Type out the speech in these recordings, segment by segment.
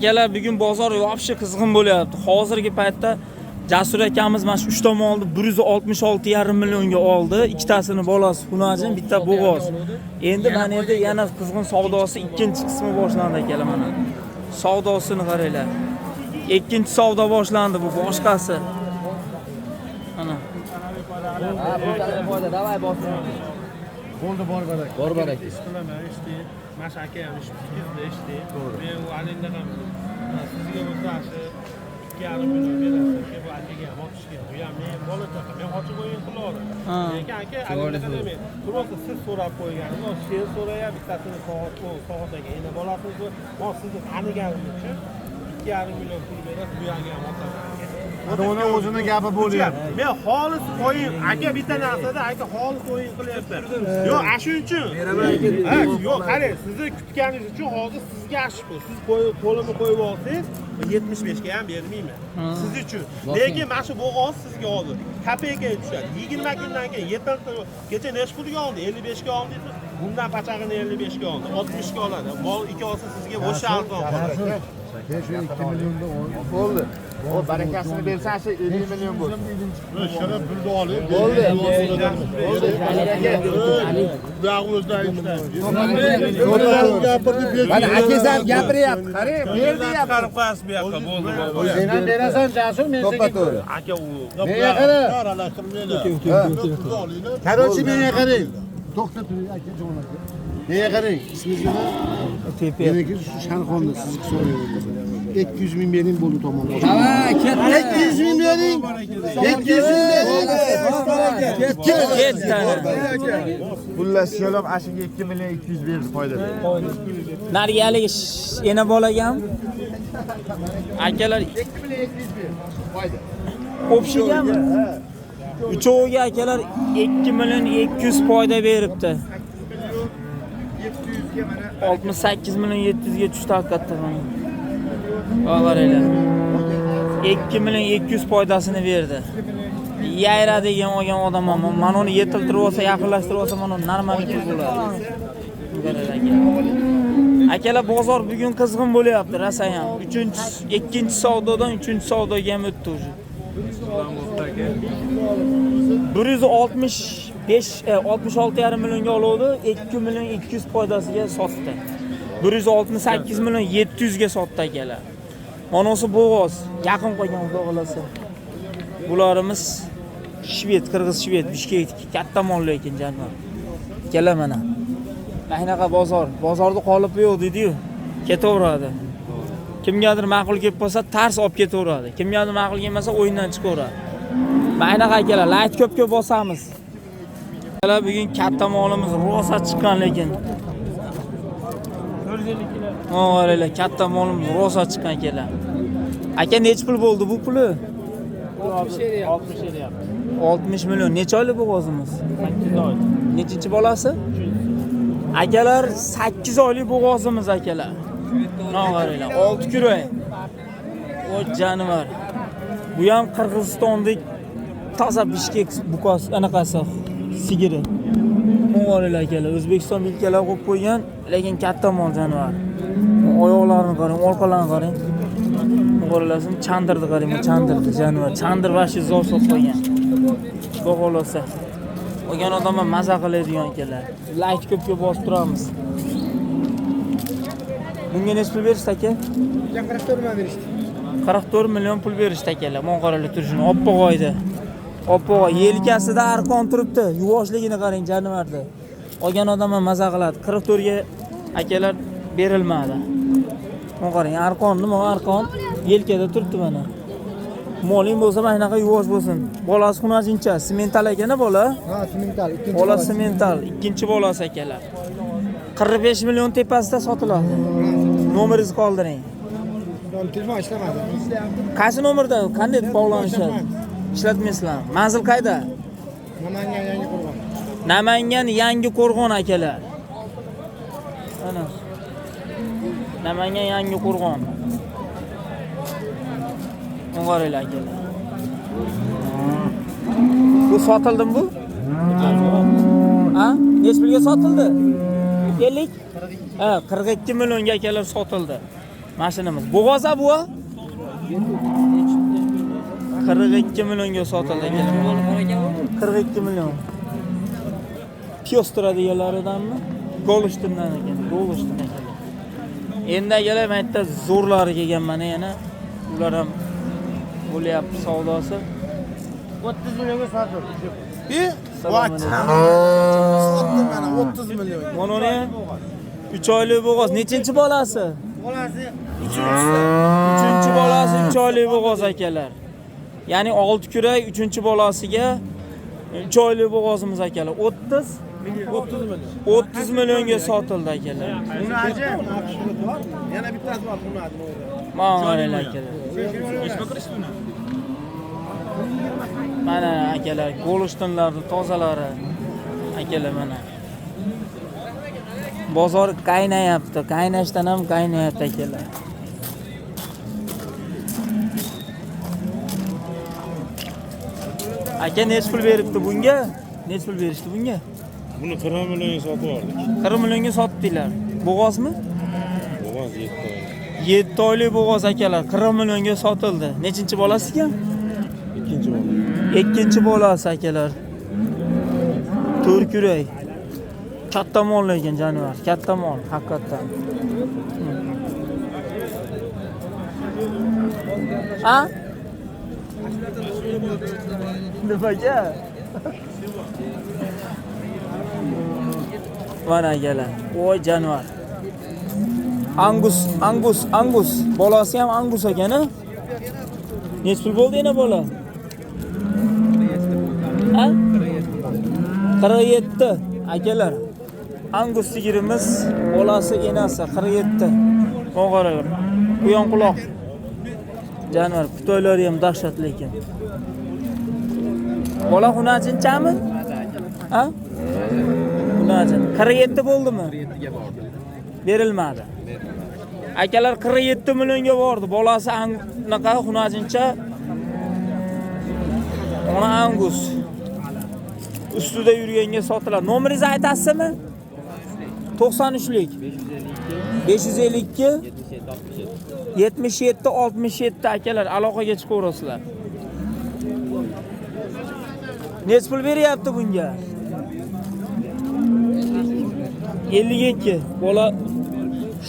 Akalar bugun bozor vobshe qizg'in bo'lyapti. Hozirgi paytda Jasur akamiz mana shu 3 ta molni 166,5 millionga oldi. Ikkitasini bolasi Xunajin, bitta bo'g'oz. Endi mana endi yana qizg'in savdosi ikkinchi qismi boshlandi akalar mana. Savdosini qaranglar. Ikkinchi savdo boshlandi bu boshqasi. Mana. Ha, bu davay boshla. Bo'ldi bor barak. Bor barak. Qilaman, eshitding. Masha aka ham ishni eshitding. Men u alenda ham sizga bo'lsa shu 2,5 million berasiz. Bu akaga ham otishga. Bu ham men bola chaqa. Men ochib o'yin qilaman. Lekin aka alenda men просто siz so'rab qo'yganingiz, o she'r so'rayapti, bittasini so'g'at aka. Endi bolasini men sizni taniganim uchun 2,5 million pul berasiz. Bu yerga ham otaman. Uni o'zini gapi bo'lyapti. Men xolis o'yin, aka bitta narsada aka xolis o'yin qilyapti. Yo'q, shuning uchun. Yo'q, qarang, sizni kutganingiz uchun hozir sizga ash bu. Siz qo'limni qo'yib olsangiz, 75 ga ham bermayman. Siz uchun. Lekin mana shu bo'g'oz sizga hozir kopeykaga tushadi. 20 kundan keyin 7 kecha necha pulga oldi? 55 ga oldi. Bundan pachag'ini 55 ga oldi. 60 ga oladi. Mol 2 olsa sizga o'sha arzon qoladi. Shu 2 millionda bo'ldi. O barakasini bersan shu 50 million bo'ldi. Sharaf pulni olib, Bo'ldi. Mana akasi ham gapiryapti. Qarang, berdi ham. Qarab qo'yasiz bu yoqqa, bo'ldi. Sen ham berasan, Jasur, men senga to'g'ri. Aka u Menga qara. Qarochi menga qarang. To'xta turing aka jo'nab. Menga qarang. Ismingiz nima? Meniki Sharxonni sizni so'rayapman. 200 ming bering bo'ldi tomon. Ha, katta 200 ming bering. 200 ming bering. Xullas yo'lab ashiga 2 million 200 berdi foydada. Nariyalik yana bolagan. Akalar 2 million 200 berdi. Foyda. o'pishigami? Uchoviga akalar 2 million 200 foyda beribdi. 700 ga mana 68 million 700 ga tushdi hakikaten. Qaranglar. 2 million 200 foydasini berdi. Yayra degan olgan odam ham mana uni yetiltirib olsa, yaqinlashtirib olsa, mana normal pul bo'ladi. Akalar bozor bugun qizg'in bo'lyapti, rosa ham. Ikkinchi savdodan 3-savdoga ham o'tdi уже. 66,5 millionga oluvdi, 2 million 200 foydasiga sotdi. 168 million 700 ga sotdi akalar. Monasi bo'g'oz, yaqin qo'ygan xudo xolasa. Bularimiz Shved, Qirg'iz Shved, Bishkek katta mol lekin jannar. Kela mana. Mahnaqa bozorda qolib yo'q dedi-yu, ketaveradi. Kimgadir ma'qul kelib qolsa, tars olib ketaveradi. Kimgadir ma'qul kelmasa, o'yindan chiqaveradi. Mahnaqa akalar, layt ko'p bosamiz. Akalar bugun katta molimiz rosa chiqqan lekin. O'g'aylar, katta molim rosa chiqqan akalar. Aka nech pul bo'ldi bu puli? 60 million. Necha oylik bo'g'ozimiz? 8 oy. Nechinchi bolasi? Akalar 8 oylik bo'g'ozimiz akalar. O'g'aylar, 6 kuray. O jonivar. Bu ham Qirg'izistondek toza Bishkek buqos anaqasi sigiri. O'g'aylar akalar, O'zbekiston bilkalar qo'yib qo'ygan, lekin katta mol jonivar. Oyoqlarini qarang, orqalarini qarang. O'g'irlasin, chandirni qarang, chandirni jonivar. Chandir vashi zo'r sot qo'ygan. Bo'g'olasa. Olgan odam ham maza qiladigan akalar. Layk ko'pga bosib turamiz. Bunga nech pul berishdi aka? 44 million berishdi. 44 million pul berishdi akalar. Mon qaralib turishini oppoq oyda. Oppoq yelkasida arqon turibdi. Yuvoshligini qarang jonivarda. Olgan odam ham maza qiladi. 44 ga akalar berilmadi. Mon qarang, arqon nima arqon? Yelkada turibdi mana. Moling bo'lsa mana shunaqa yuvosh bo'lsin. Bolasi Xunajincha, semental ekana bola. Ha, semental, ikkinchi Bola semental, ikkinchi bolasi akalar. 45 million tepasida sotiladi. Nomeringizni qoldiring. telefon ishlamadi. Qaysi nomerda? Qanday bog'lanishadi? Ishlatmaysizlar. Manzil qayda? Namangan yangi qo'rg'on. Namangan Yangi Qo'rg'on akalar. Ana. Namangan Yangi Qo'rg'on. O'g'aylar akalar. Bu sotildimi bu? Ha? Nech pulga sotildi? 50? Ha, 42 millionga akalar sotildi. Mashinamiz. Bo'g'oza bu? 42 millionga sotildi ekan. 42 million. Pyostra deganlaridanmi? Golishtindan ekan. Golishtin ekan. Endi akalar men aytda zo'rlari kelgan yana. Ular ham bo'lyapti savdosi. 30 millionga sotildi. Salom Sotdim mana 30 million. Mana ne? 3 oylik bo'g'oz. Nechinchi bolasi? Bolasi 3-chi bolasi 3 oylik bo'g'oz akalar. Ya'ni 6 kurak 3-chi bolasiga 3 oylik bo'g'ozimiz akalar. 30 million. 30 millionga sotildi akalar. Bunaji yana bittasi bor bunaji. Mana akalar. Mana akalar, golishtinlarning tozalari. Akalar mana. Bozor qaynayapti. Qaynashdan ham qaynayapti akalar. Aka nech pul beribdi bunga? Nech pul berishdi bunga? Buni 40 millionga sotib oldik. 40 millionga sotdinglar. Bo'g'ozmi? Bo'g'oz 7 oylik. 7 oylik bo'g'oz akalar 40 millionga sotildi. Nechinchi bolasi ekan? Ikkinchi bola. Ikkinchi bolasi akalar. 4 kurak. Katta mol lekin jonivar, katta mol haqiqatan. Ha? Nimaga? Mana akalar. Voy jonivar. Angus. Bolasi ham Angus ekan-a? Nech pul bo'ldi yana bola? Ha? 47 akalar. Angus sigirimiz, bolasi enasi 47. Qo'ng'aralar. Quyon quloq. Jonivar, putoylari ham dahshat lekin. Bola xunajinchami? Ha? Xunajin. 47 bo'ldimi? 47 ga bordi. Berilmadi. Akalar 47 millionga bordi. Bolasi anaqa xunajincha. Ona Angus. Ustida yurganga sotilar. Nomeringizni aytasizmi? 93lik 552 77 67 akalar aloqaga chiqaverasizlar. Nech pul beryapti bunga? 52. Bola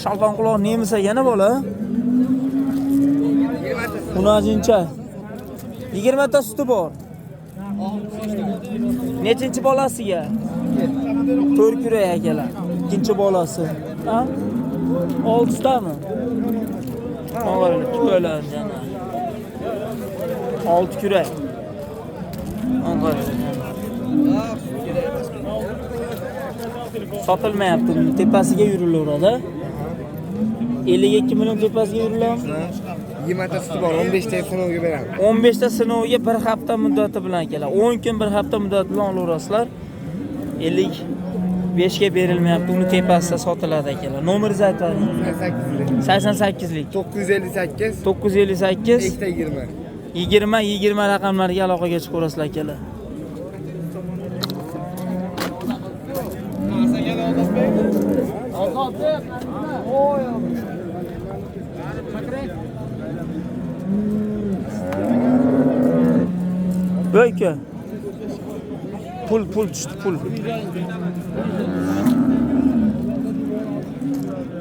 shalton quloq nemis ekana bola. Xunajincha 20 ta suti bor. Nechinchi bolasiga? 4 kurak akalar. Ikkinchi bolasi. Ha? 6 tami? Qo'ng'arlar, kutoylar jana. 6 kurak. Qo'ng'arlar. Sotilmayapti. Tepasiga yurilaveradi. 52 million tepasiga yuriladimi? 20 ta suti bor, 15 ta sinovga beramiz. 15 ta sinovga 1 hafta muddati bilan kelar. 10 kun 1 hafta muddat bilan olaverasizlar. 55 ga berilmayapti. Uni tepasida sotiladi akalar. Nomeringizni ayting. 88lik 958 958 20 raqamlariga aloqaga chiqaverasizlar akalar. Bo'yka. Pul tushdi, pul.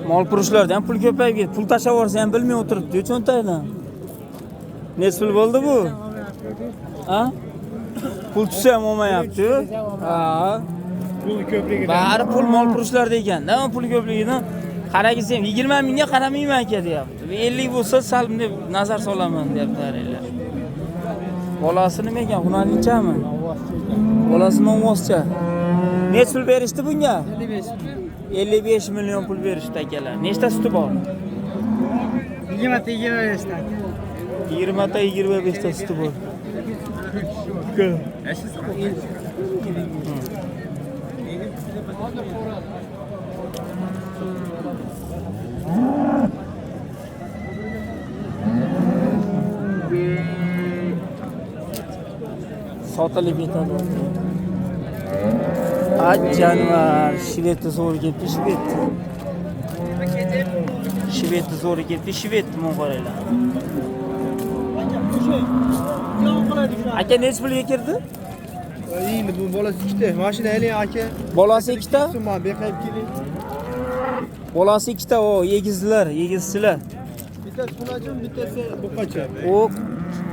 Mol purushlarda ham pul ko'payib ketdi. Pul tashlab yuborsa ham bilmay o'tiribdi, cho'ntaydan. Nech pul bo'ldi bu? Ha? Pul tushsa ham olmayapti. Ha. Pul ko'pligidan. Bari pul mol purushlarda ekan-da, pul ko'pligidan. Qaragisi ham 20 mingga qaramayman aka deyapti. 50 bo'lsa sal deb nazar solaman deyaptilar. Bolasi nima ekan? Xunajinchami? Bolasi novvoscha. Nech pul berishdi bunga? 55 million pul berishdi akalar. Nechta suti bor? 20 ta 25 ta. 20 ta 25 ta suti bor. Sotilib ketadi. Aj jonivar, shveti so'rga pishib ketdi. Shvedni zo'ri ketdi, shvedni men qaranglar. Aka nech pulga kirdi? Endi bu bolasi ikkita. Mashina eling aka. Bolasi ikkita? Summa beqayib keling. Bolasi ikkita, o egizlar, egizchilar. Bittasi xunajin, bittasi buqacha. O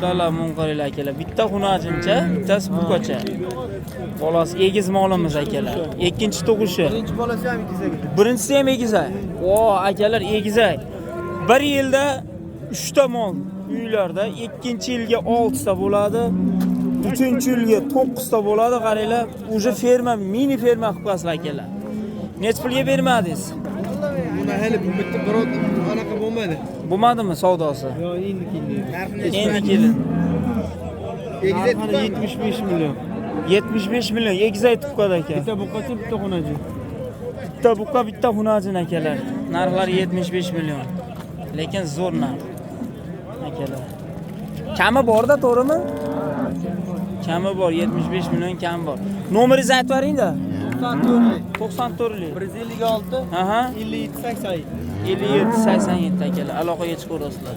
talar men qaranglar akalar. Bitta xunajincha, bittasi buqacha. Bolasi egiz molimiz akalar. Ikkinchi tug'ishi. Birinchi bolasi ham egizak. Birinchisi ham egizak. O akalar egizak. Bir yilda 3 ta mol uylarda, ikkinchi yilga 6 ta bo'ladi. 3-yilga 9 ta bo'ladi. Qaranglar, uje ferma, mini ferma qilib qo'yasizlar akalar. Nech pulga bermadingiz? Buni hali bu bitta biror anaqa bo'lmadi. Bo'lmadimi savdosi? Yo, endi keldi. Endi kelin. Egizak 75 million. 75 million egizak aytib qo'ydi aka. Bitta buqacha, bitta xunajin. Bitta buqa, bitta xunajin akalar. Narxlari 75 million. Lekin zo'r narx. Akalar. Kami bor-da, to'g'rimi? Kami bor, 75 million kam bor. Nomeringizni aytib bering-da. 94lik. 156 Aha. 57 87. 57 87 akalar. Aloqaga chiqaverasizlar.